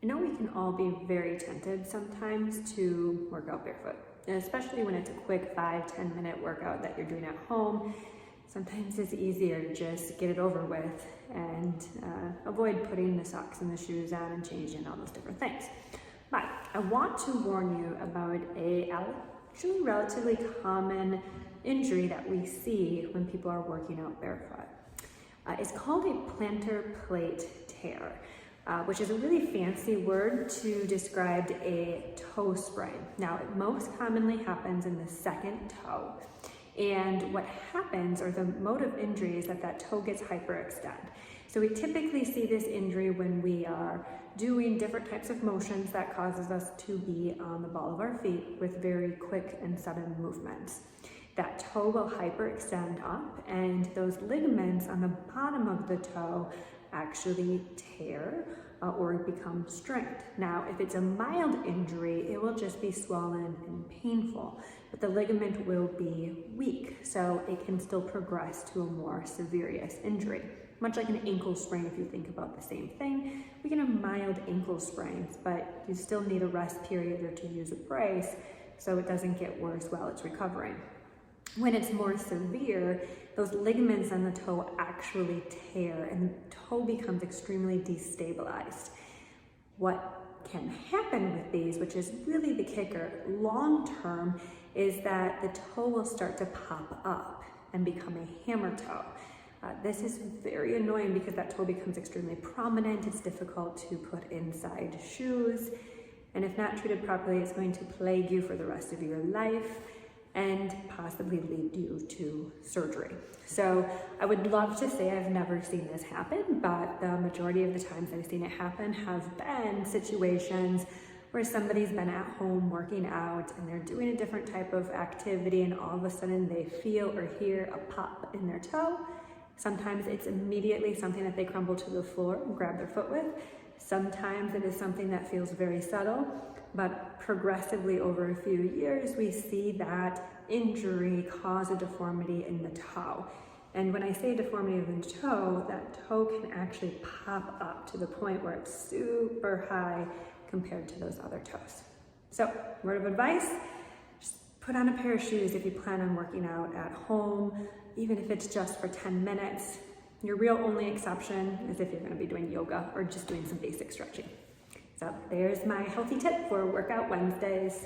I know we can all be very tempted sometimes to work out barefoot, and especially when it's a quick 5-10 minute workout that you're doing at home. Sometimes it's easier to just get it over with and avoid putting the socks and the shoes on and changing all those different things. But I want to warn you about a actually relatively common injury that we see when people are working out barefoot. It's called a plantar plate tear, which is a really fancy word to describe a toe sprain. Now, it most commonly happens in the second toe. And what happens, or the mode of injury, is that that toe gets hyperextend. So we typically see this injury when we are doing different types of motions that causes us to be on the ball of our feet with very quick and sudden movements. That toe will hyperextend up, and those ligaments on the bottom of the toe actually tear or become strained. Now, if it's a mild injury, it will just be swollen and painful, but the ligament will be weak, so it can still progress to a more severe injury. Much like an ankle sprain, if you think about the same thing, we can have mild ankle sprains, but you still need a rest period or to use a brace so it doesn't get worse while it's recovering. When it's more severe, those ligaments on the toe actually tear and the toe becomes extremely destabilized. What can happen with these, which is really the kicker long term, is that the toe will start to pop up and become a hammer toe. This is very annoying because that toe becomes extremely prominent. It's difficult to put inside shoes, and if not treated properly, it's going to plague you for the rest of your life and possibly lead you to surgery. So I would love to say I've never seen this happen, but the majority of the times I've seen it happen have been situations where somebody's been at home working out and they're doing a different type of activity, and all of a sudden they feel or hear a pop in their toe. Sometimes it's immediately something that they crumble to the floor and grab their foot with. Sometimes it is something that feels very subtle, but progressively over a few years, we see that injury cause a deformity in the toe. And when I say deformity of the toe, that toe can actually pop up to the point where it's super high compared to those other toes. So, word of advice, just put on a pair of shoes if you plan on working out at home, even if it's just for 10 minutes. Your real only exception is if you're going to be doing yoga or just doing some basic stretching. So there's my healthy tip for Workout Wednesdays.